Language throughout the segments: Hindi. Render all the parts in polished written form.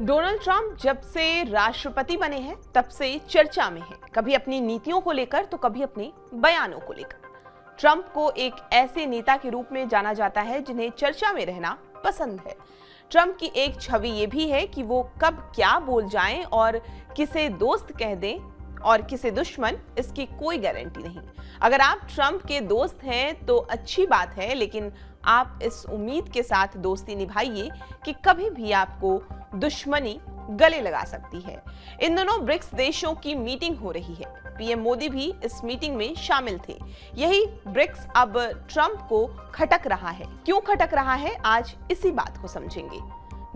डोनाल्ड ट्रंप जब से राष्ट्रपति बने हैं तब से चर्चा में हैं, कभी अपनी नीतियों को लेकर तो कभी अपने बयानों को लेकर। ट्रंप को एक ऐसे नेता के रूप में जाना जाता है जिन्हें चर्चा में रहना पसंद है। ट्रंप की एक छवि ये भी है कि वो कब क्या बोल जाएं और किसे दोस्त कह दें और किसे दुश्मन, इसकी कोई गारंटी नहीं। अगर आप ट्रंप के दोस्त हैं तो अच्छी बात है, लेकिन आप इस उम्मीद के साथ दोस्ती निभाइए कि कभी भी आपको दुश्मनी गले लगा सकती है। इन दोनों ब्रिक्स देशों की मीटिंग हो रही है। पीएम मोदी भी इस मीटिंग में शामिल थे। यही ब्रिक्स अब ट्रंप को खटक रहा है। क्यों खटक रहा है, आज इसी बात को समझेंगे।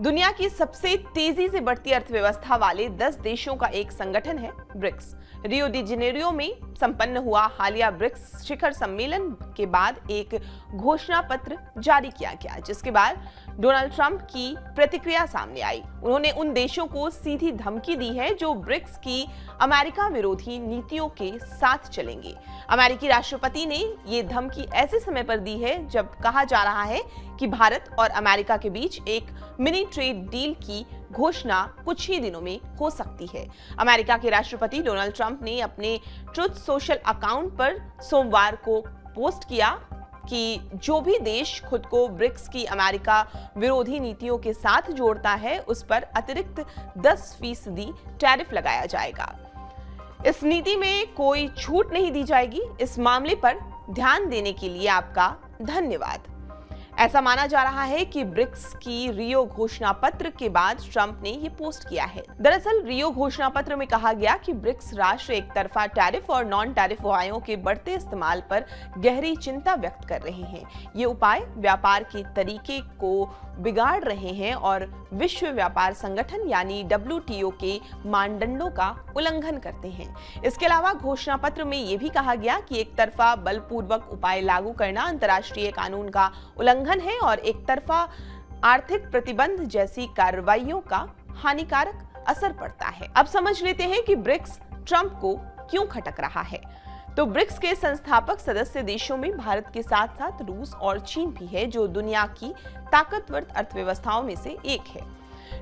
दुनिया की सबसे तेजी से बढ़ती अर्थव्यवस्था वाले 10 देशों का एक संगठन है ब्रिक्स। रियो डी जेनेरियो में संपन्न हुआ हालिया ब्रिक्स शिखर सम्मेलन के बाद एक घोषणा पत्र जारी किया गया, जिसके बाद डोनाल्ड ट्रंप की प्रतिक्रिया सामने आई। उन्होंने उन देशों को सीधी धमकी दी है जो ब्रिक्स की अमेरिका विरोधी नीतियों के साथ चलेंगे। अमेरिकी राष्ट्रपति ने ये धमकी ऐसे समय पर दी है जब कहा जा रहा है कि भारत और अमेरिका के बीच एक मिनी ट्रेड डील की घोषणा कुछ ही दिनों में हो सकती है। अमेरिका के राष्ट्रपति डोनाल्ड ट्रंप ने अपने ट्रुथ सोशल अकाउंट पर सोमवार को पोस्ट किया कि जो भी देश खुद को ब्रिक्स की अमेरिका विरोधी नीतियों के साथ जोड़ता है उस पर अतिरिक्त 10% टैरिफ लगाया जाएगा। इस नीति में कोई छूट नहीं दी जाएगी। इस मामले पर ध्यान देने के लिए आपका धन्यवाद। ऐसा माना जा रहा है कि ब्रिक्स की रियो घोषणा पत्र के बाद ट्रंप ने ये पोस्ट किया है। दरअसल रियो घोषणा पत्र में कहा गया कि ब्रिक्स राष्ट्र एक तरफा टैरिफ और नॉन टैरिफ उपायों के बढ़ते इस्तेमाल पर गहरी चिंता व्यक्त कर रहे हैं। ये उपाय व्यापार के तरीके को बिगाड़ रहे हैं और विश्व व्यापार संगठन यानी WTO के मानदंडों का उल्लंघन करते हैं। इसके अलावा घोषणा पत्र में यह भी कहा गया कि एक तरफा बलपूर्वक उपाय लागू करना अंतर्राष्ट्रीय कानून का उल्लंघन है और एक तरफा आर्थिक प्रतिबंध जैसी कार्रवाइयों का हानिकारक असर पड़ता है। अब समझ लेते हैं कि ब्रिक्स ट्रंप को क्यों खटक रहा है। तो ब्रिक्स के संस्थापक सदस्य देशों में भारत के साथ साथ रूस और चीन भी है, जो दुनिया की ताकतवर अर्थव्यवस्थाओं में से एक है।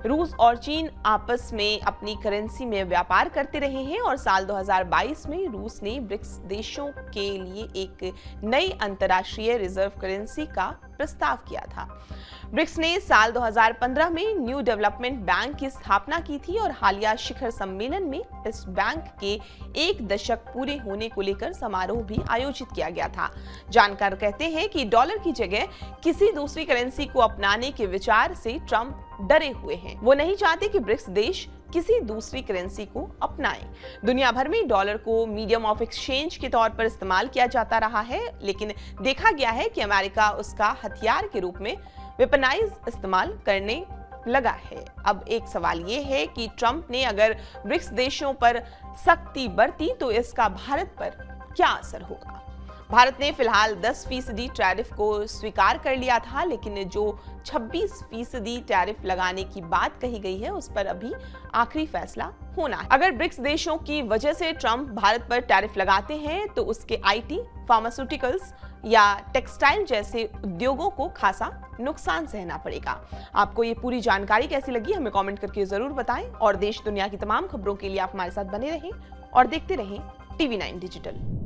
रूस और चीन आपस में अपनी करेंसी में व्यापार करते रहे हैं और साल 2022 में रूस ने ब्रिक्स देशों के लिए एक नई अंतर्राष्ट्रीय रिजर्व करेंसी का प्रस्ताव किया था। ब्रिक्स ने साल 2015 में न्यू डेवलपमेंट बैंक की स्थापना की थी और हालिया शिखर सम्मेलन में इस बैंक के 1 दशक पूरे होने को लेकर समारोह भी आयोजित किया गया था। जानकार कहते हैं कि डॉलर की जगह किसी दूसरी करेंसी को अपनाने के विचार से ट्रंप डरे हुए हैं। वो नहीं चाहते कि ब्रिक्स देश किसी दूसरी करेंसी को अपनाएं। दुनिया भर में डॉलर को मीडियम ऑफ एक्सचेंज के तौर पर इस्तेमाल किया जाता रहा है, लेकिन देखा गया है कि अमेरिका उसका हथियार के रूप में वेपनाइज इस्तेमाल करने लगा है। अब एक सवाल ये है कि ट्रंप ने अगर ब्रिक्स देशों पर सख्ती बरती तो इसका भारत पर क्या असर होगा। भारत ने फिलहाल 10% टैरिफ को स्वीकार कर लिया था, लेकिन जो 26% टैरिफ लगाने की बात कही गई है उस पर अभी आखिरी फैसला होना है। अगर ब्रिक्स देशों की वजह से ट्रंप भारत पर टैरिफ लगाते हैं तो उसके IT, फार्मास्यूटिकल्स या टेक्सटाइल जैसे उद्योगों को खासा नुकसान सहना पड़ेगा। आपको ये पूरी जानकारी कैसी लगी हमें कमेंट करके जरूर बताएं और देश दुनिया की तमाम खबरों के लिए आप हमारे साथ बने रहें और देखते रहें TV9 डिजिटल।